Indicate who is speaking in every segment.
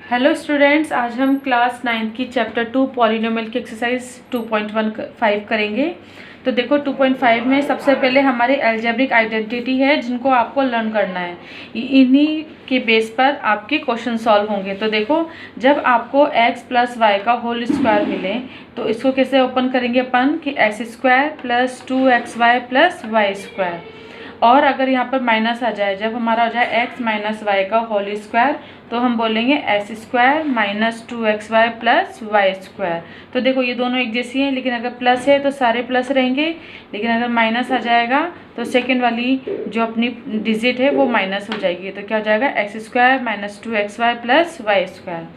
Speaker 1: Hello students, आज हम class 9 की चैप्टर 2 पॉलिनोमियल की एक्सरसाइज 2.15 करेंगे। तो देखो 2.5 में सबसे पहले हमारी अलजेब्रिक आइडेंटिटी है जिनको आपको लर्न करना है। इन्हीं के बेस पर आपके क्वेश्चन सॉल्व होंगे। तो देखो, जब आपको x प्लस वाई का होल स्क्वायर मिले तो इसको कैसे ओपन करेंगे अपन कि x square plus 2xy plus Y square. और अगर यहाँ पर माइनस आ जाए, जब हमारा हो जाए x माइनस वाई का होल स्क्वायर तो हम बोलेंगे x square minus 2xy plus Y square. तो देखो ये दोनों एक जैसी हैं, लेकिन अगर प्लस है तो सारे प्लस रहेंगे, लेकिन अगर माइनस आ जाएगा तो सेकेंड वाली जो अपनी डिजिट है वो माइनस हो जाएगी। तो क्या हो जाएगा x square minus 2xy plus Y square.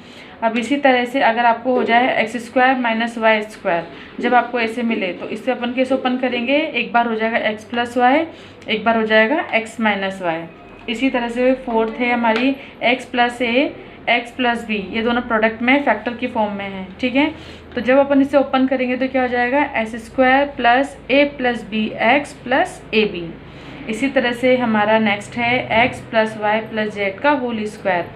Speaker 1: अब इसी तरह से अगर आपको हो जाए x square minus y square, जब आपको ऐसे मिले तो इससे अपन कैसे ओपन करेंगे, एक बार हो जाएगा एक्स प्लस वाई, एक बार हो जाएगा एक्स माइनस वाई। इसी तरह से फोर्थ है हमारी एक्स प्लस ए एक्स प्लस बी, ये दोनों प्रोडक्ट में फैक्टर की फॉर्म में है, ठीक है। तो जब अपन इसे ओपन करेंगे तो क्या हो जाएगा S square plus A plus B x plus A B. इसी तरह से हमारा नेक्स्ट है X plus Y plus Z का होल स्क्वायर।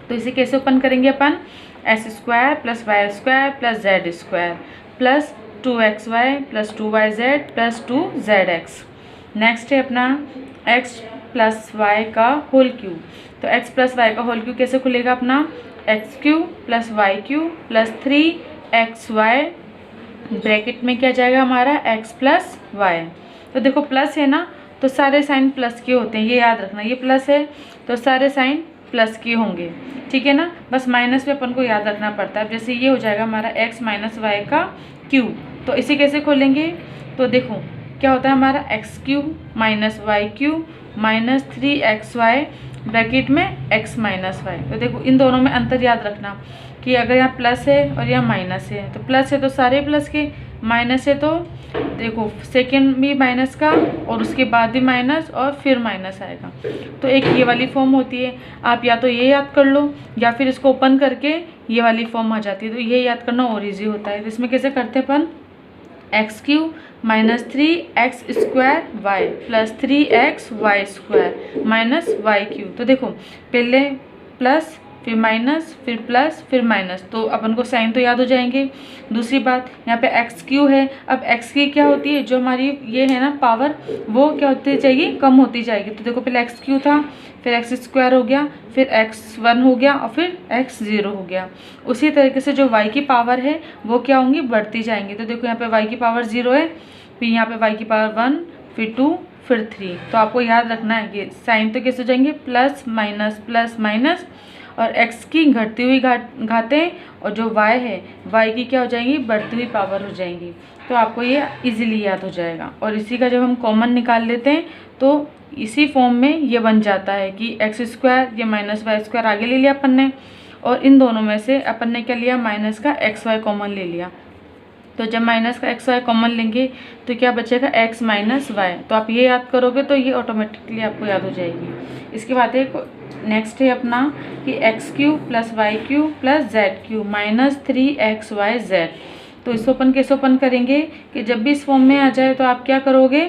Speaker 1: तो इसे कैसे ओपन करेंगे अपन, X square plus Y square plus Z square plus 2xy plus 2yz plus 2zx। Next है अपना x प्लस वाई का होल क्यूब। तो x प्लस वाई का होल क्यूब कैसे खुलेगा अपना, X cube plus y cube plus 3xy bracket में क्या जाएगा हमारा x प्लस वाई। तो देखो प्लस है ना, तो सारे साइन प्लस के होते हैं, ये याद रखना। ये प्लस है तो सारे साइन प्लस के होंगे, ठीक है ना। बस माइनस पे अपन को याद रखना पड़ता है। जैसे ये हो जाएगा हमारा x माइनस वाई का क्यूब, तो इसे कैसे खोलेंगे, तो देखो क्या होता है हमारा x cube minus Y cube minus 3xy bracket में x माइनस वाई। तो देखो इन दोनों में अंतर याद रखना कि अगर यहाँ प्लस है और यहाँ माइनस है, तो प्लस है तो सारे प्लस के, माइनस है तो देखो सेकेंड भी माइनस का और उसके बाद भी माइनस और फिर माइनस आएगा। तो एक ये वाली फॉर्म होती है, आप या तो ये याद कर लो या फिर इसको ओपन करके ये वाली फॉर्म आ जाती है। तो ये याद करना और ईजी होता है। तो इसमें कैसे करते हैं अपन, X cube minus 3x square Y plus 3x Y square minus Y cube. तो देखो पहले प्लस फिर माइनस फिर प्लस फिर माइनस, तो अपन को साइन तो याद हो जाएंगे। दूसरी बात यहाँ पे एक्स क्यू है, अब एक्स की क्या होती है, जो हमारी ये है ना पावर, वो क्या होती जाएगी, कम होती जाएगी। तो देखो पहले एक्स क्यू था, फिर एक्स स्क्वायर हो गया, फिर एक्स वन हो गया और फिर एक्स ज़ीरो हो गया। उसी तरीके से जो वाई की पावर है वो क्या होंगी, बढ़ती जाएंगी। तो देखो यहाँ पे वाई की पावर 0 है, फिर यहाँ पे वाई की पावर 1, फिर 2, फिर 3। तो आपको याद रखना है कि साइन तो कैसे हो जाएंगे, प्लस माइनस, और x की घटती हुई घातें और जो y है y की क्या हो जाएंगी, बढ़ती हुई पावर हो जाएंगी। तो आपको ये इजीली याद हो जाएगा। और इसी का जब हम कॉमन निकाल लेते हैं तो इसी फॉर्म में ये बन जाता है कि एक्स स्क्वायर ये माइनस वाई स्क्वायर आगे ले लिया अपन ने, और इन दोनों में से अपन ने क्या लिया, माइनस का एक्स वाई कॉमन ले लिया। तो जब माइनस का एक्स वाई कॉमन लेंगे तो क्या बचेगा, एक्स माइनस वाई। तो आप ये याद करोगे तो ये ऑटोमेटिकली आपको याद हो जाएगी। इसके बाद एक नेक्स्ट है अपना कि x cube plus y cube plus z cube minus 3xyz। तो इसको अपन कैसे ओपन करेंगे कि जब भी इस फॉर्म में आ जाए तो आप क्या करोगे,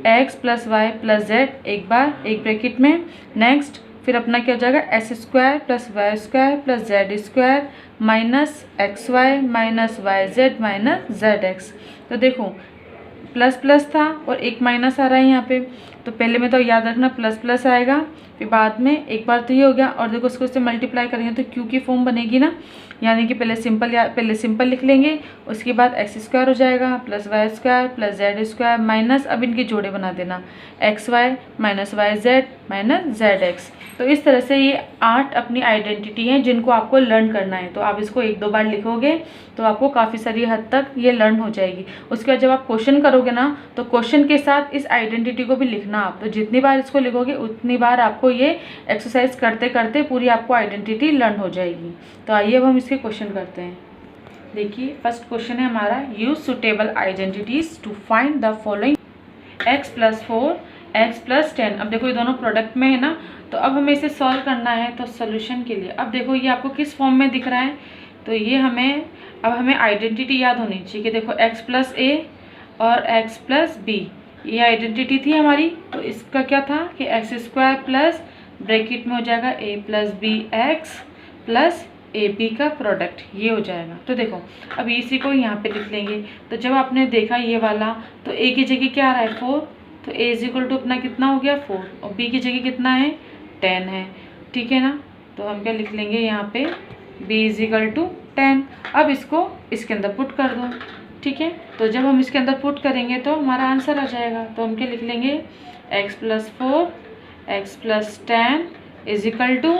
Speaker 1: x plus Y plus z एक बार एक ब्रैकेट में, नेक्स्ट फिर अपना क्या हो जाएगा S square plus Y square plus Z square minus x y minus y z minus z x. तो देखो प्लस प्लस था और एक माइनस आ रहा है यहाँ पे, तो पहले में तो याद रखना प्लस प्लस आएगा, फिर बाद में एक बार तो ये हो गया, और देखो इसको इससे मल्टीप्लाई करेंगे तो क्यू की फॉर्म बनेगी ना, यानी कि पहले सिंपल लिख लेंगे, उसके बाद एक्स स्क्वायर हो जाएगा plus Y square plus Z square minus, अब इनके जोड़े बना देना, x y minus y z minus z x. तो इस तरह से ये 8 अपनी आइडेंटिटी हैं जिनको आपको लर्न करना है। तो आप इसको 1-2 बार लिखोगे तो आपको काफ़ी सारी हद तक ये लर्न हो जाएगी। उसके बाद जब आप क्वेश्चन करोगे ना तो क्वेश्चन के साथ इस आइडेंटिटी को भी लिखना आप, तो जितनी बार इसको लिखोगे उतनी बार आपको ये एक्सरसाइज करते करते पूरी आपको आइडेंटिटी लर्न हो जाएगी। तो आइए अब हम इसके क्वेश्चन करते हैं। देखिए फर्स्ट क्वेश्चन है हमारा, use suitable identities to find the following x plus 4 x plus 10। अब देखो ये दोनों प्रोडक्ट में है ना, तो अब हमें इसे सॉल्व करना है। तो सोल्यूशन के लिए अब देखो ये आपको किस फॉर्म में दिख रहा है, तो ये हमें आइडेंटिटी याद होनी चाहिए कि देखो x प्लस a और x प्लस b, ये आइडेंटिटी थी हमारी। तो इसका क्या था कि एक्स स्क्वायर प्लस ब्रैकेट में हो जाएगा a plus B x plus A b का प्रोडक्ट, ये हो जाएगा। तो देखो अब इसी को यहाँ पे लिख लेंगे। तो जब आपने देखा ये वाला, तो ए की जगह क्या आ रहा है 4, तो ए इज इक्वल टू अपना कितना हो गया 4, और बी की जगह कितना है 10 है, ठीक है ना। तो हम क्या लिख लेंगे यहाँ पे बी इज इक्वल टू 10। अब इसको इसके अंदर पुट कर दो, ठीक है। तो जब हम इसके अंदर पुट करेंगे तो हमारा आंसर आ जाएगा। तो हम क्या लिख लेंगे x + 4 x + 10 is equal to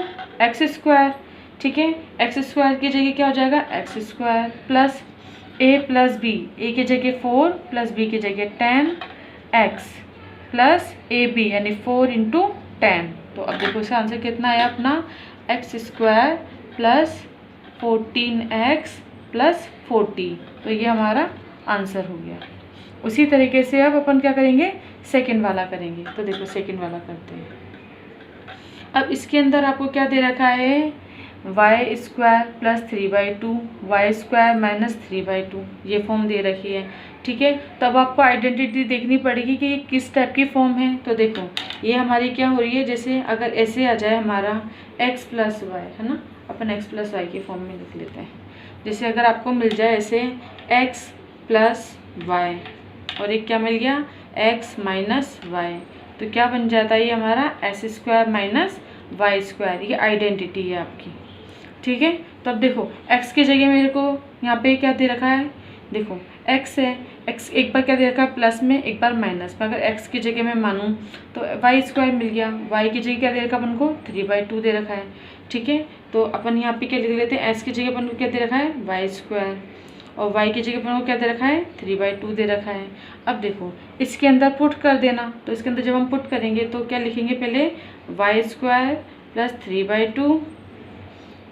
Speaker 1: x square, ठीक है। एक्स स्क्वायर की जगह क्या हो जाएगा x square plus a plus B, A की जगह 4 प्लस बी की जगह 10 x प्लस ए बी यानी 4 × 10। तो अब देखो इसका आंसर कितना है अपना x square plus 14x plus 40। तो ये हमारा आंसर हो गया। उसी तरीके से अब अपन क्या करेंगे सेकंड वाला करेंगे। तो देखो सेकंड वाला करते हैं। अब इसके अंदर आपको क्या दे रखा है y² + 3/2 y² - 3/2, ये फॉर्म दे रखी है, ठीक है। तब आपको आइडेंटिटी देखनी पड़ेगी कि ये किस टाइप की फॉर्म है। तो देखो ये हमारी क्या हो रही है, जैसे अगर ऐसे आ जाए हमारा x + y, है ना, अपन x + y की फॉर्म में लिख लेते हैं। जैसे अगर आपको मिल जाए ऐसे x + y और एक क्या मिल गया x - y, तो क्या बन जाता है ये हमारा s² - y², ये आइडेंटिटी है आपकी, ठीक है। तो अब देखो x की जगह मेरे को यहाँ पे क्या दे रखा है, देखो x है, x एक बार क्या दे रखा है प्लस में, एक बार माइनस में। अगर x की जगह मैं मानूँ तो y² मिल गया, y की जगह क्या दे रखा है अपन को 3/2 दे रखा है, ठीक है। तो अपन यहाँ पे क्या लिख लेते हैं, s की जगह अपन को क्या दे रखा है y² और y की जगह अपन को क्या दे रखा है 3/2 दे रखा है। अब देखो इसके अंदर पुट कर देना। तो इसके अंदर जब हम पुट करेंगे तो क्या लिखेंगे, पहले y² + 3/2,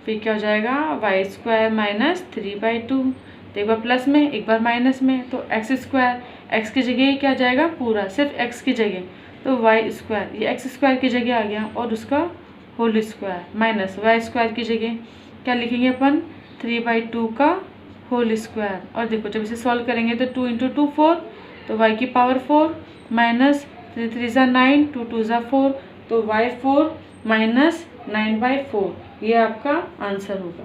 Speaker 1: फिर क्या हो जाएगा y² - 3/2, तो एक बार प्लस में एक बार माइनस में। तो x², x की जगह क्या जाएगा पूरा, सिर्फ x की जगह, तो y², ये x² की जगह आ गया और उसका होल स्क्वायर माइनस y² की जगह क्या लिखेंगे अपन 3/2 का होल स्क्वायर। और देखो जब इसे सॉल्व करेंगे तो 2 × 2 4, तो y की पावर 4 माइनस 3 3 = 9, 2 2 = 4, तो y4 माइनस 9/4, ये आपका आंसर होगा।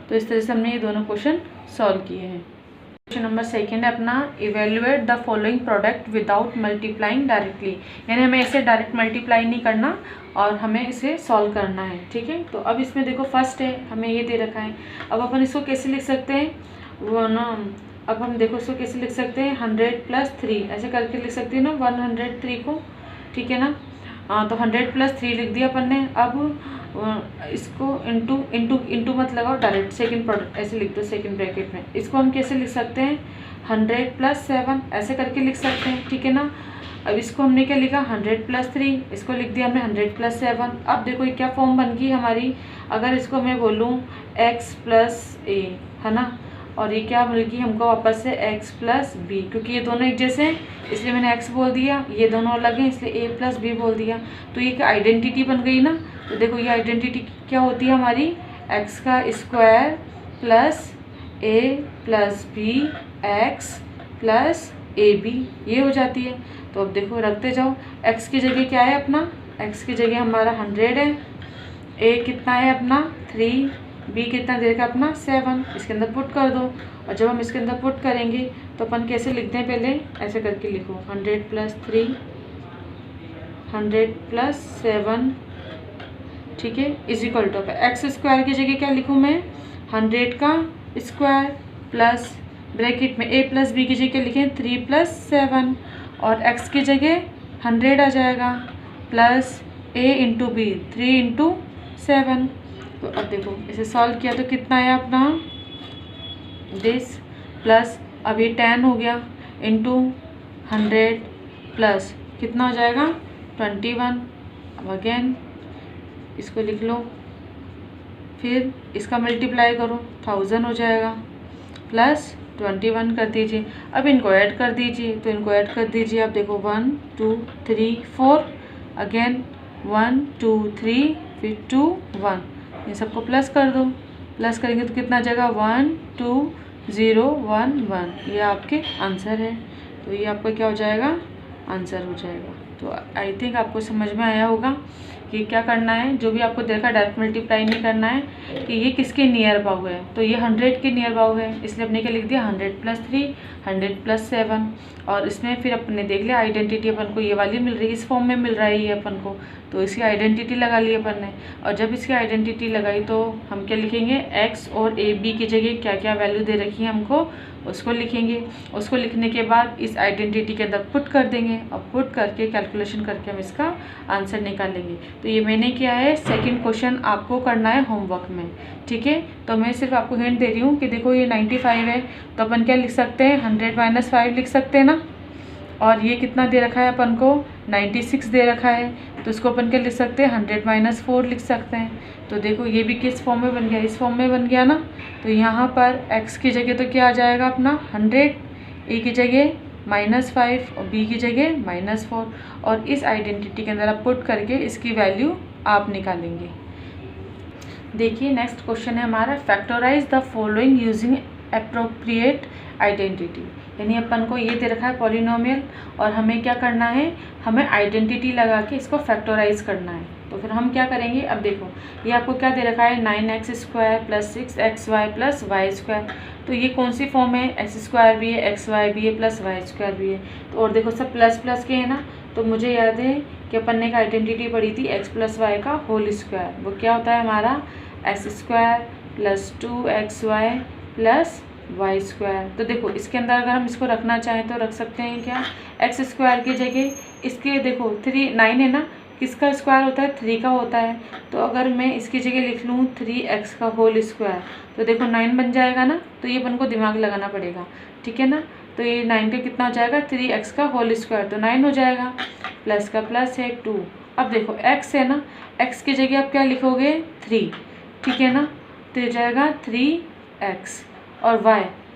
Speaker 1: तो इस तरह से हमने ये दोनों क्वेश्चन सॉल्व किए हैं। क्वेश्चन नंबर सेकंड है अपना, evaluate the following product without multiplying directly, यानी हमें इसे डायरेक्ट मल्टीप्लाई नहीं करना और हमें इसे सॉल्व करना है, ठीक है। तो अब इसमें देखो फर्स्ट है, हमें ये दे रखा है। अब अपन इसको कैसे लिख सकते हैं वो ना, अब हम देखो इसको कैसे लिख सकते हैं 100 + 3 ऐसे करके लिख सकते हैं ना 103 को, ठीक है ना। तो 100 + 3 लिख दिया अपन ने। अब इसको इंटू मत लगाओ, डायरेक्ट सेकंड प्रोडक्ट ऐसे लिख दो सेकंड ब्रैकेट में। इसको हम कैसे लिख सकते हैं 100 + 7 ऐसे करके लिख सकते हैं, ठीक है ना। अब इसको हमने क्या लिखा 100 + 3, इसको लिख दिया हमने 100 + 7। अब देखो ये क्या फॉर्म बन गई हमारी, अगर इसको मैं बोलूँ x + a, है ना, और ये क्या मिलेगी हमको वापस से x + b, क्योंकि ये दोनों एक जैसे हैं इसलिए मैंने x बोल दिया, ये दोनों अलग हैं इसलिए a + b बोल दिया। तो ये क्या आइडेंटिटी बन गई ना। तो देखो ये आइडेंटिटी क्या होती है हमारी x² + a + b x + ab, ये हो जाती है। तो अब देखो रखते जाओ, x की जगह क्या है अपना, x की जगह हमारा 100 है, a कितना है अपना 3, b कितना दे रखा अपना 7, इसके अंदर पुट कर दो। और जब हम इसके अंदर पुट करेंगे तो अपन कैसे लिखते हैं, पहले ऐसे करके लिखो 100 + 3 100 + 7, ठीक है, इज इक्वल टू x² की जगह क्या लिखूँ मैं 100 का स्क्वायर प्लस ब्रैकेट में a + b की जगह लिखें 3 + 7 और x की जगह 100 आ जाएगा प्लस a × b 3 × 7। तो अब देखो इसे सॉल्व किया तो कितना आया अपना दिस प्लस, अब ये 10 हो गया इंटू 100 प्लस कितना हो जाएगा 21। अब अगेन इसको लिख लो, फिर इसका मल्टीप्लाई करो 1000 हो जाएगा प्लस 21 कर दीजिए। अब इनको ऐड कर दीजिए, तो इनको ऐड कर दीजिए। अब देखो 1 2 3 4, अगेन 1 2 3 फिर 2 1, इन सबको प्लस कर दो। प्लस करेंगे तो कितना आ जाएगा 1 2 0 1 1, ये आपके आंसर है। तो ये आपका क्या हो जाएगा आंसर हो जाएगा। तो आई थिंक आपको समझ में आया होगा कि क्या करना है, जो भी आपको देखा डायरेक्ट मल्टीप्लाई नहीं करना है कि ये किसके नियर अबाउ है, तो ये 100 के नियर अबाउ है, इसलिए अपने क्या लिख दिया 100 + 3 100 + 7। और इसमें फिर अपने देख लिया आइडेंटिटी अपन को ये वाली मिल रही है, इस फॉर्म में मिल रहा है ये अपन को, तो इसकी आइडेंटिटी लगा ली अपन ने। और जब इसकी आइडेंटिटी लगाई तो हम क्या लिखेंगे, एक्स और ए बी की जगह क्या क्या वैल्यू दे रखी है हमको उसको लिखेंगे। उसको लिखने के बाद इस आइडेंटिटी के अंदर पुट कर देंगे और पुट करके कैलकुलेशन करके हम इसका आंसर निकालेंगे। तो ये मैंने किया है, सेकंड क्वेश्चन आपको करना है होमवर्क में, ठीक है। तो मैं सिर्फ आपको हिंट दे रही हूँ कि देखो ये 95 है, तो अपन क्या लिख सकते हैं 100 - 5 लिख सकते हैं ना। और ये कितना दे रखा है अपन को 96 दे रखा है, तो इसको अपन क्या लिख सकते हैं 100 - 4 लिख सकते हैं। तो देखो ये भी किस फॉर्म में बन गया, इस फॉर्म में बन गया ना। तो यहाँ पर x की जगह तो क्या आ जाएगा अपना 100, a की जगह -5 और b की जगह -4, और इस आइडेंटिटी के अंदर आप पुट करके इसकी वैल्यू आप निकालेंगे। देखिए नेक्स्ट क्वेश्चन है हमारा, factorise the following using appropriate identity. यानी अपन को ये दे रखा है पॉलिनोमियल और हमें क्या करना है, हमें आइडेंटिटी लगा के इसको फैक्टराइज करना है। तो फिर हम क्या करेंगे, अब देखो ये आपको क्या दे रखा है 9x² + 6xy + y²। तो ये कौन सी फॉर्म है, x² भी है, xy भी है, +y² भी है। तो और देखो सब प्लस प्लस के है ना, तो मुझे याद है कि अपन ने एक आइडेंटिटी पढ़ी थी x + y का होल स्क्वायर, वो क्या होता है हमारा x² + 2xy + y²। तो देखो इसके अंदर अगर हम इसको रखना चाहें तो रख सकते हैं क्या, x² की जगह इसके देखो 9 है ना, किसका स्क्वायर होता है 3 का होता है। तो अगर मैं इसकी जगह लिख लूँ 3x का होल स्क्वायर, तो देखो 9 बन जाएगा ना। तो ये अपन को दिमाग लगाना पड़ेगा, ठीक है ना। तो ये 9 का कितना हो जाएगा 3x का होल स्क्वायर, तो 9 हो जाएगा, प्लस का प्लस है 2। अब देखो x है ना, x की जगह आप क्या लिखोगे 3, ठीक है ना। तो ये जाएगा 3x, और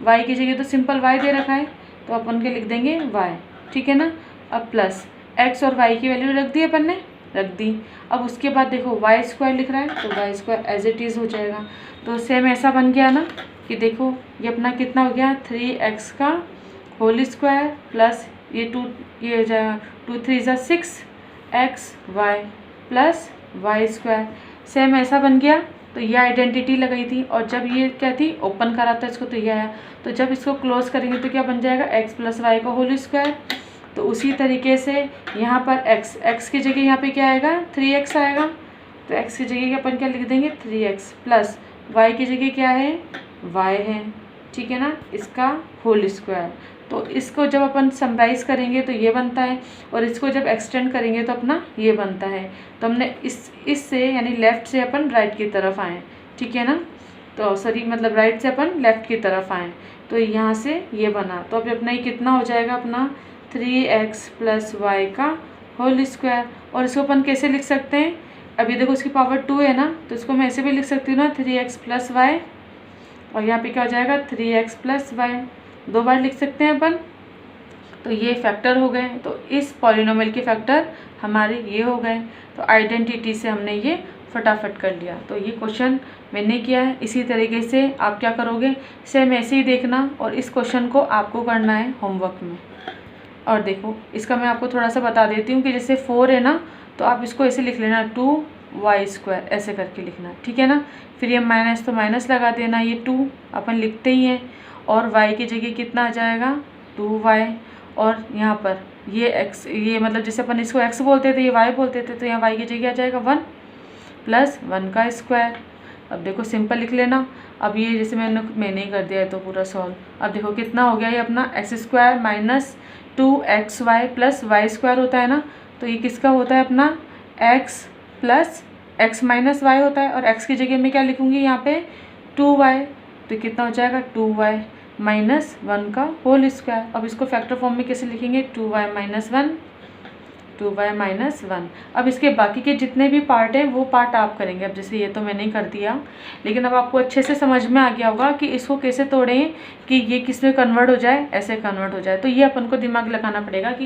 Speaker 1: y की जगह तो सिंपल y दे रखा है, तो अपन के लिख देंगे y, ठीक है ना। अब प्लस x और y की वैल्यू रख दी अपन ने, रख दी। अब उसके बाद देखो y² लिख रहा है, तो y² एज इट इज़ हो जाएगा। तो सेम ऐसा बन गया ना कि देखो ये अपना कितना हो गया 3x का होल स्क्वायर प्लस ये 2, ये हो जाएगा 2 3 = 6xy प्लस y²। सेम ऐसा बन गया। तो ये आइडेंटिटी लगाई थी, और जब ये क्या थी ओपन करा था इसको, तो ये आया। तो जब इसको क्लोज करेंगे तो क्या बन जाएगा x + y का होल स्क्वायर। तो उसी तरीके से यहाँ पर x की जगह यहाँ पे क्या आएगा 3x आएगा, तो x की जगह अपन क्या लिख देंगे 3x प्लस y की जगह क्या है y है, ठीक है ना, इसका होल स्क्वायर। तो इसको जब अपन समराइज करेंगे तो ये बनता है, और इसको जब एक्सटेंड करेंगे तो अपना ये बनता है। तो हमने इससे यानी लेफ़्ट से अपन राइट की तरफ आए, ठीक है ना। तो सॉरी मतलब राइट से अपन लेफ़्ट की तरफ आए, तो यहाँ से ये बना। तो अभी अपना ये कितना हो जाएगा अपना 3x + y का होल स्क्वायर। और इसको अपन कैसे लिख सकते हैं, अभी देखो इसकी पावर 2 है ना, तो इसको मैं ऐसे भी लिख सकती हूँ ना 3x + y, और यहाँ पे क्या हो जाएगा 3x + y, 2 बार लिख सकते हैं अपन। तो ये फैक्टर हो गए। तो इस पॉलिनोमियल के फैक्टर हमारे ये हो गए। तो आइडेंटिटी से हमने ये फटाफट कर लिया। तो ये क्वेश्चन मैंने किया है। इसी तरीके से आप क्या करोगे, सेम ऐसे ही देखना, और इस क्वेश्चन को आपको करना है होमवर्क में। और देखो इसका मैं आपको थोड़ा सा बता देती हूँ कि जैसे 4 है ना, तो आप इसको ऐसे लिख लेना 2y² ऐसे करके लिखना, ठीक है ना। फिर ये माइनस तो माइनस लगा देना, ये 2 अपन लिखते ही हैं, और y की जगह कितना आ जाएगा 2y, और यहाँ पर ये x, ये मतलब जैसे अपन इसको x बोलते थे ये y बोलते थे, तो यहाँ y की जगह आ जाएगा 1 + 1 का स्क्वायर। अब देखो सिंपल लिख लेना। अब ये जैसे मैंने ही कर दिया है तो पूरा सॉल्व। अब देखो कितना हो गया, ये अपना x² - 2xy + y² होता है ना, तो ये किसका होता है अपना x + x - y होता है, और x की जगह मैं क्या लिखूँगी यहाँ पे 2y, तो कितना हो जाएगा 2y - 1 का होल स्क्वायर। अब इसको फैक्टर फॉर्म में कैसे लिखेंगे 2y - 1, 2y - 1। अब इसके बाकी के जितने भी पार्ट हैं वो पार्ट आप करेंगे। अब जैसे ये तो मैंने ही कर दिया, लेकिन अब आपको अच्छे से समझ में आ गया होगा कि इसको कैसे तोड़ें कि ये किस में कन्वर्ट हो जाए, ऐसे कन्वर्ट हो जाए। तो ये अपन को दिमाग लगाना पड़ेगा कि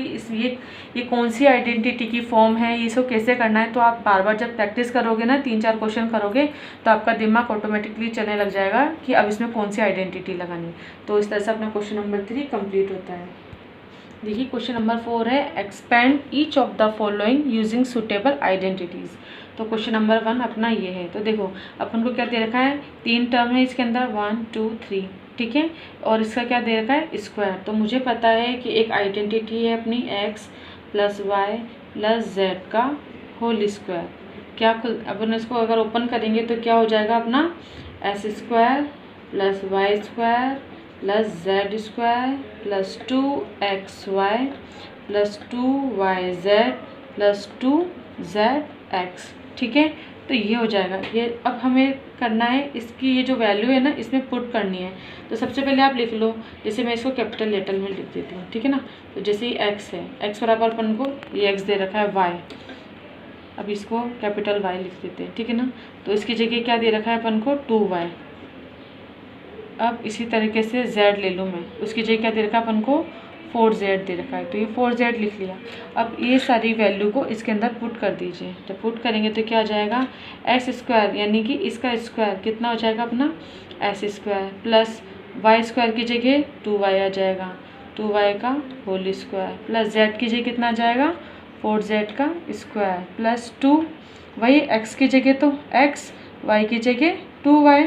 Speaker 1: ये कौन सी आइडेंटिटी की फॉर्म है, ये इसको कैसे करना है। तो आप बार बार जब प्रैक्टिस करोगे ना, 3-4 क्वेश्चन करोगे, तो आपका दिमाग ऑटोमेटिकली चलने लग जाएगा कि अब इसमें कौन सी आइडेंटिटी लगानी। तो इस तरह से अपना क्वेश्चन नंबर 3 कंप्लीट होता है। देखिए क्वेश्चन नंबर 4 है, expand each of the following using suitable identities. तो क्वेश्चन नंबर 1 अपना ये है। तो देखो अपन को क्या दे रखा है, 3 टर्म है इसके अंदर, 1 2 3, ठीक है, और इसका क्या दे रखा है, स्क्वायर। तो मुझे पता है कि एक आइडेंटिटी है अपनी x + y + z का होल स्क्वायर। क्या अपन इसको अगर ओपन करेंगे तो क्या हो जाएगा अपना, s² + y² + z² + 2xy + 2yz + 2zx, ठीक है। तो ये हो जाएगा। ये अब हमें करना है, इसकी ये जो वैल्यू है ना इसमें पुट करनी है। तो सबसे पहले आप लिख लो, जैसे मैं इसको कैपिटल लेटर में लिख देती हूँ, ठीक है ना। तो जैसे ये x है, x बराबर अपन को ये x दे रखा है y, अब इसको कैपिटल Y लिख देते हैं, ठीक है ना। तो इसकी जगह क्या दे रखा है अपन को, 2y। अब इसी तरीके से z ले लूँ मैं, उसकी जगह क्या दे रखा है अपन को, 4z दे रखा है। तो ये 4z लिख लिया। अब ये सारी वैल्यू को इसके अंदर पुट कर दीजिए। जब पुट करेंगे तो क्या आ जाएगा, x² यानी कि इसका स्क्वायर कितना हो जाएगा अपना, s² + y² की जगह 2y आ जाएगा, 2y का होल स्क्वायर, प्लस z की जगह कितना आ जाएगा, 4z का स्क्वायर, प्लस 2, वही x की जगह तो x, y की जगह 2y,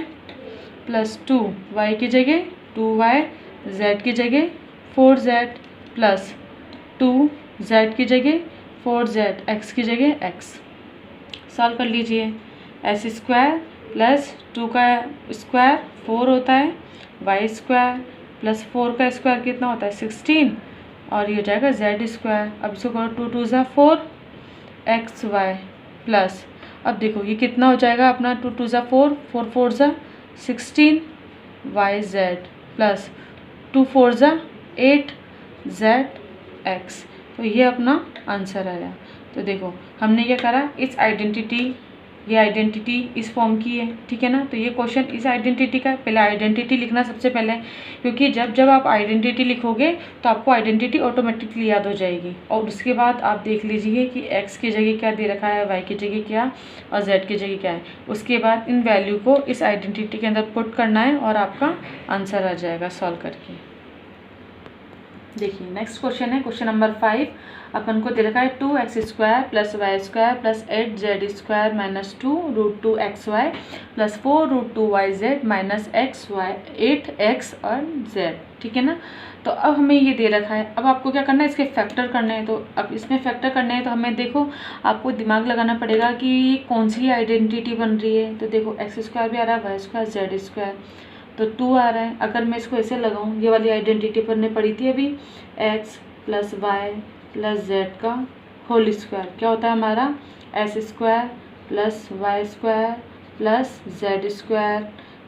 Speaker 1: प्लस 2 y की जगह 2y, z की जगह 4z, प्लस 2 z की जगह 4z, x की जगह x। सॉल्व कर लीजिए। s² + 2 का स्क्वायर 4 होता है, y² + 4 का स्क्वायर कितना होता है, 16, और ये हो जाएगा z²। अब इसको करो 2 2 ज़ा 4 xy, प्लस अब देखो ये कितना हो जाएगा अपना, 2 2 ज़ा 4, 4 4 ज़ा 16 yz, प्लस 2 4 ज़ा 8 zx। तो ये अपना आंसर आया। तो देखो हमने क्या करा, इस आइडेंटिटी, ये आइडेंटिटी इस फॉर्म की है, ठीक है ना। तो ये क्वेश्चन इस आइडेंटिटी का, पहले आइडेंटिटी लिखना सबसे पहले, क्योंकि जब जब आप आइडेंटिटी लिखोगे तो आपको आइडेंटिटी ऑटोमेटिकली याद हो जाएगी। और उसके बाद आप देख लीजिए कि x की जगह क्या दे रखा है, y की जगह क्या और z की जगह क्या है। उसके बाद इन वैल्यू को इस आइडेंटिटी के अंदर पुट करना है और आपका आंसर आ जाएगा सॉल्व करके। देखिए नेक्स्ट क्वेश्चन है, क्वेश्चन नंबर 5। अपन को दे रखा है 2x² + y² + 8z² - 2 √2xy + 4 √2yz - xy 8x और z, ठीक है ना। तो अब हमें ये दे रखा है, अब आपको क्या करना है, इसके फैक्टर करने हैं। तो अब इसमें फैक्टर करने हैं तो हमें देखो आपको दिमाग लगाना पड़ेगा कि कौन सी आइडेंटिटी बन रही है। तो देखो x² भी आ रहा है, y² z², तो 2 आ रहा है। अगर मैं इसको ऐसे लगाऊं, ये वाली आइडेंटिटी पढ़ने पड़ी थी अभी, x + y + z का होल स्क्वायर क्या होता है हमारा, s² + y² + z²।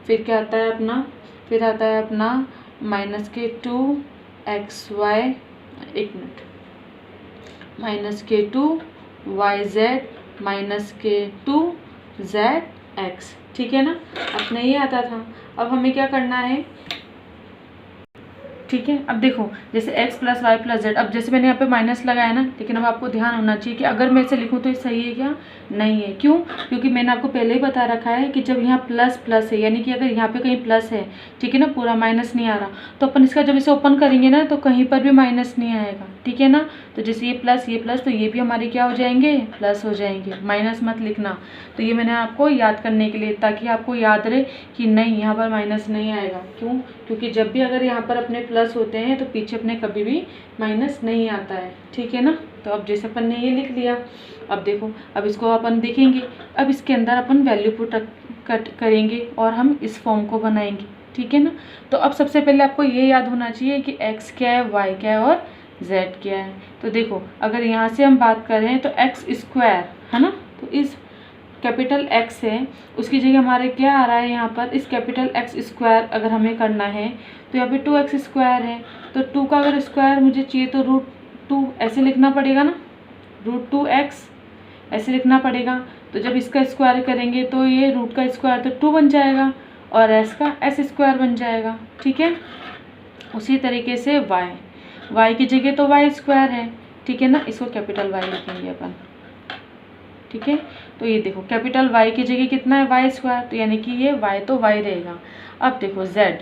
Speaker 1: फिर क्या आता है अपना, फिर आता है अपना -2xy, एक मिनट, -2yz -2zx, ठीक है ना। अपने ये आता था। अब हमें क्या करना है, ठीक है। अब देखो जैसे x + y + z, अब जैसे मैंने यहाँ पे माइनस लगाया ना, लेकिन अब आपको ध्यान होना चाहिए कि अगर मैं इसे लिखूँ तो ये सही है क्या, नहीं है। क्यों, क्योंकि मैंने आपको पहले ही बता रखा है कि जब यहाँ प्लस प्लस है, यानी कि अगर यहाँ पे कहीं प्लस है, ठीक है ना, पूरा माइनस नहीं आ रहा, तो अपन इसका जब इसे ओपन करेंगे ना तो कहीं पर भी माइनस नहीं आएगा, ठीक है ना। तो जैसे ये प्लस तो ये भी हमारे क्या हो जाएंगे, प्लस हो जाएंगे, माइनस मत लिखना। तो ये मैंने आपको याद करने के लिए, ताकि आपको याद रहे कि नहीं यहाँ पर माइनस नहीं आएगा। क्यों, क्योंकि जब भी अगर यहाँ पर अपने प्लस होते हैं तो पीछे अपने कभी भी माइनस नहीं आता है, ठीक है ना। तो अब जैसे अपन ने ये लिख लिया, अब देखो अब इसको अपन देखेंगे, अब इसके अंदर अपन वैल्यू पुट करेंगे और हम इस फॉर्म को बनाएंगे, ठीक है ना। तो अब सबसे पहले आपको ये याद होना चाहिए कि x क्या है, y क्या है और z क्या है। तो देखो अगर यहाँ से हम बात करें तो x² है ना, तो इस कैपिटल X है, उसकी जगह हमारे क्या आ रहा है यहाँ पर, इस कैपिटल X² अगर हमें करना है तो यहाँ पे 2x² है। तो 2 का अगर स्क्वायर मुझे चाहिए तो √2 ऐसे लिखना पड़ेगा ना, √2x ऐसे लिखना पड़ेगा। तो जब इसका स्क्वायर करेंगे तो ये रूट का स्क्वायर तो 2 बन जाएगा और s का s² बन जाएगा, ठीक है। उसी तरीके से y की जगह तो y² है, ठीक है ना, इसको कैपिटल Y लिखेंगे अपन, ठीक है। तो ये देखो कैपिटल Y की जगह कितना है, y², तो यानी कि ये y तो y रहेगा। अब देखो z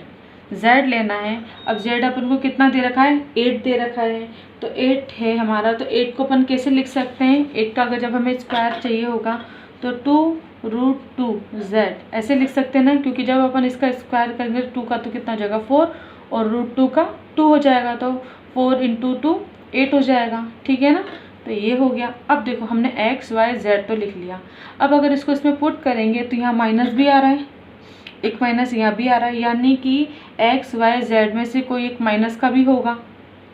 Speaker 1: लेना है। अब z अपन को कितना दे रखा है, 8 दे रखा है, तो 8 है हमारा। तो 8 को अपन कैसे लिख सकते हैं, 8 का अगर जब हमें स्क्वायर चाहिए होगा तो 2√2z ऐसे लिख सकते हैं ना, क्योंकि जब अपन इसका स्क्वायर करेंगे 2 का तो कितना हो जाएगा 4 और √2 का 2 हो जाएगा, तो 4 × 2 8 हो जाएगा। ठीक है ना, तो ये हो गया। अब देखो हमने x y z तो लिख लिया। अब अगर इसको इसमें पुट करेंगे तो यहाँ माइनस भी आ रहा है, एक माइनस यहाँ भी आ रहा है, यानी कि x y z में से कोई एक माइनस का भी होगा।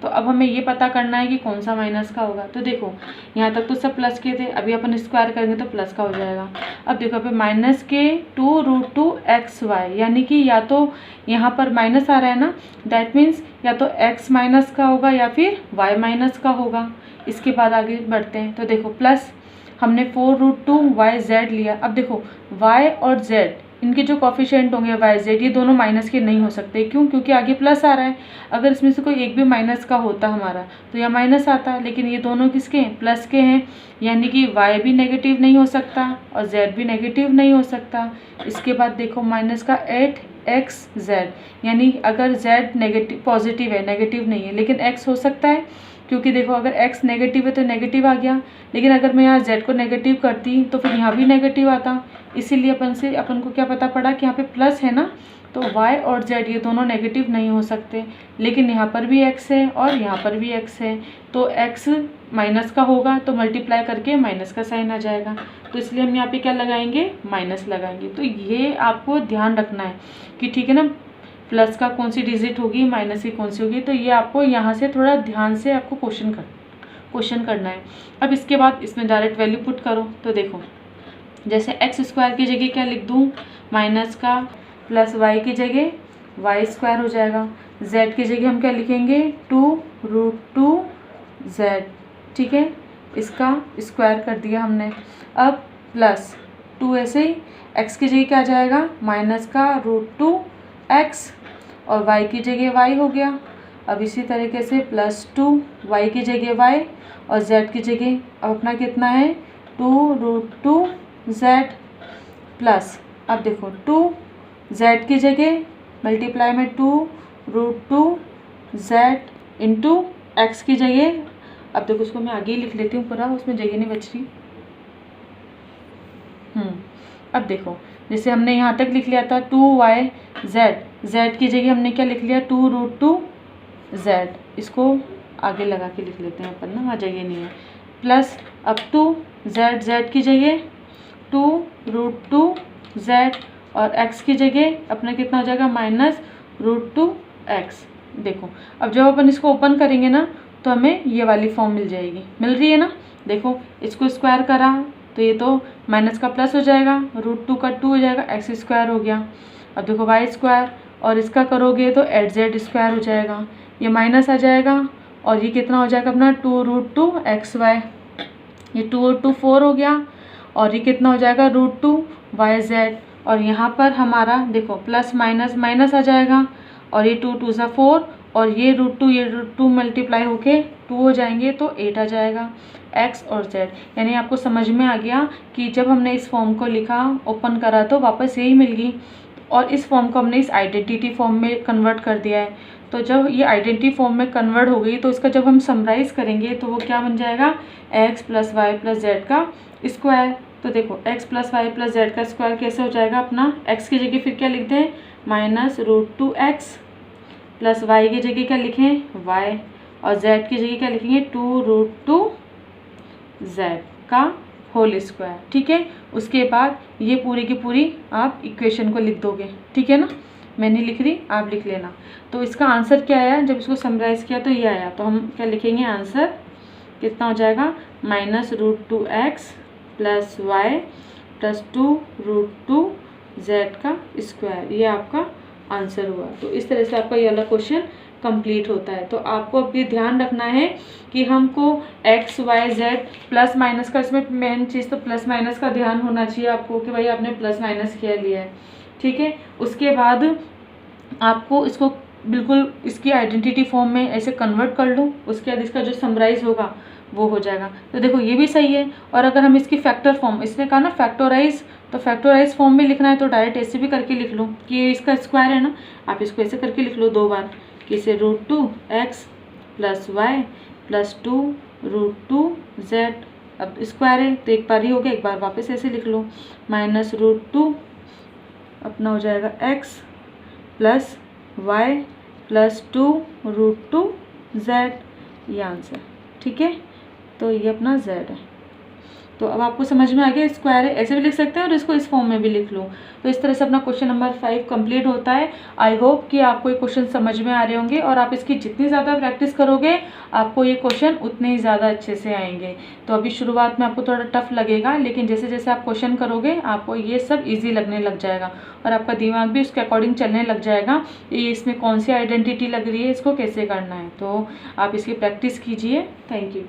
Speaker 1: तो अब हमें ये पता करना है कि कौन सा माइनस का होगा। तो देखो यहाँ तक तो सब प्लस के थे, अभी अपन स्क्वायर करेंगे तो प्लस का हो जाएगा। अब देखो पे माइनस के 2√2xy, यानी कि या तो यहाँ पर माइनस आ रहा है ना, दैट मीन्स या तो x माइनस का होगा या फिर y माइनस का होगा। इसके बाद आगे बढ़ते हैं। तो देखो प्लस हमने 4√2yz लिया। अब देखो y और z इनके जो कॉफिशिएंट होंगे yz, ये दोनों माइनस के नहीं हो सकते। क्यों? क्योंकि आगे प्लस आ रहा है। अगर इसमें से कोई एक भी माइनस का होता हमारा तो यहाँ माइनस आता, लेकिन ये दोनों किसके हैं? प्लस के हैं, यानी कि y भी नेगेटिव नहीं हो सकता और z भी नेगेटिव नहीं हो सकता। इसके बाद देखो माइनस का 8xz, यानी अगर z नेगेटिव पॉजिटिव है, नेगेटिव नहीं है, लेकिन x हो सकता है, क्योंकि देखो अगर x नेगेटिव है तो नेगेटिव आ गया, लेकिन अगर मैं यहाँ z को नेगेटिव करती तो फिर यहाँ भी नेगेटिव आता। इसीलिए अपन को क्या पता पड़ा कि यहाँ पे प्लस है ना, तो y और z ये दोनों नेगेटिव नहीं हो सकते, लेकिन यहाँ पर भी x है और यहाँ पर भी x है, तो x माइनस का होगा तो मल्टीप्लाई करके माइनस का साइन आ जाएगा। तो इसलिए हम यहाँ पे क्या लगाएंगे? माइनस लगाएंगे। तो ये आपको ध्यान रखना है कि ठीक है ना, प्लस का कौन सी डिजिट होगी, माइनस की कौन सी होगी। तो ये आपको यहाँ से थोड़ा ध्यान से आपको क्वेश्चन करना है। अब इसके बाद इसमें डायरेक्ट वैल्यू पुट करो। तो देखो जैसे एक्स स्क्वायर की जगह क्या लिख दूँ? माइनस का, प्लस वाई की जगह वाई स्क्वायर हो जाएगा, जेड की जगह हम क्या लिखेंगे? 2√2z। ठीक है, इसका स्क्वायर कर दिया हमने। अब प्लस 2 ऐसे ही एक्स की जगह क्या आ जाएगा? माइनस का √2x और y की जगह y हो गया। अब इसी तरीके से प्लस 2 y की जगह y और z की जगह अब अपना कितना है? 2√2z प्लस, अब देखो 2z की जगह मल्टीप्लाई में 2√2z इंटू x की जगह। अब देखो उसको मैं आगे ही लिख लेती हूँ पूरा, उसमें जगह नहीं बच रही। अब देखो जैसे हमने यहाँ तक लिख लिया था 2yz, z की जगह हमने क्या लिख लिया? 2√2z। इसको आगे लगा के लिख लेते हैं अपन ना, वहाँ जगह नहीं है। प्लस अब 2z की जगह 2√2z और x की जगह अपना कितना हो जाएगा? -√2x। देखो अब जब अपन इसको ओपन करेंगे ना तो हमें ये वाली फॉर्म मिल जाएगी, मिल रही है ना। देखो इसको स्क्वायर करा तो ये तो माइनस का प्लस हो जाएगा, √2 का 2 हो जाएगा, एक्स स्क्वायर हो गया। अब देखो वाई स्क्वायर और इसका करोगे तो 8z स्क्वायर हो जाएगा, ये माइनस आ जाएगा और ये कितना हो जाएगा अपना? 2√2xy। ये 2 और 2 4 हो गया और ये कितना हो जाएगा? √2yz। और यहाँ पर हमारा देखो प्लस माइनस माइनस आ जाएगा और ये 2 2 4 और ये √2 मल्टीप्लाई होके 2 हो जाएंगे तो 8 आ जाएगा, x और z। यानी आपको समझ में आ गया कि जब हमने इस फॉर्म को लिखा, ओपन करा तो वापस यही मिल गई, और इस फॉर्म को हमने इस आइडेंटिटी फॉर्म में कन्वर्ट कर दिया है। तो जब ये आइडेंटिटी फॉर्म में कन्वर्ट हो गई तो इसका जब हम समराइज़ करेंगे तो वो क्या बन जाएगा? x + y + z का स्क्वायर। तो देखो x + y + z का स्क्वायर कैसे हो जाएगा अपना? x की जगह फिर क्या लिखते हैं? -√2x प्लस y की जगह क्या लिखें? y और z की जगह क्या लिखेंगे? 2√2z का होल स्क्वायर। ठीक है, उसके बाद ये पूरी की पूरी आप इक्वेशन को लिख दोगे। ठीक है ना, मैं नहीं लिख रही, आप लिख लेना। तो इसका आंसर क्या आया? जब इसको समराइज़ किया तो ये आया, तो हम क्या लिखेंगे? आंसर कितना हो जाएगा? -√2x + y + 2√2z का स्क्वायर। ये आपका आंसर हुआ। तो इस तरह से आपका ये वाला क्वेश्चन कंप्लीट होता है। तो आपको अब ये ध्यान रखना है कि हमको x y z plus minus का, इसमें मेन चीज़ तो प्लस माइनस का ध्यान होना चाहिए आपको कि भाई आपने प्लस माइनस किया लिया है। ठीक है, उसके बाद आपको इसको बिल्कुल इसकी आइडेंटिटी फॉर्म में ऐसे कन्वर्ट कर लो, उसके बाद इसका जो समराइज होगा वो हो जाएगा। तो देखो ये भी सही है। और अगर हम इसकी फैक्टर फॉर्म, इसने कहा ना फैक्टोराइज, तो फैक्टोराइज फॉर्म में लिखना है तो डायरेक्ट ऐसे भी करके लिख लो कि ये इसका स्क्वायर है ना, आप इसको ऐसे करके लिख लो 2 बार कि इसे √2x + y + 2√2z अब स्क्वायर है तो एक बार ही हो गया, एक बार वापस ऐसे लिख लो, -√2 अपना हो जाएगा x plus y plus 2√2z, ये आंसर। ठीक है, तो ये अपना z है। तो अब आपको समझ में आ गया, स्क्वायर है ऐसे भी लिख सकते हैं और इसको इस फॉर्म में भी लिख लो। तो इस तरह से अपना क्वेश्चन नंबर 5 कंप्लीट होता है। आई होप कि आपको ये क्वेश्चन समझ में आ रहे होंगे और आप इसकी जितनी ज़्यादा प्रैक्टिस करोगे आपको ये क्वेश्चन उतने ही ज़्यादा अच्छे से आएंगे। तो अभी शुरुआत में आपको थोड़ा टफ लगेगा, लेकिन जैसे जैसे आप क्वेश्चन करोगे आपको ये सब ईजी लगने लग जाएगा और आपका दिमाग भी उसके अकॉर्डिंग चलने लग जाएगा, ये इसमें कौन सी आइडेंटिटी लग रही है, इसको कैसे करना है। तो आप इसकी प्रैक्टिस कीजिए। Thank you.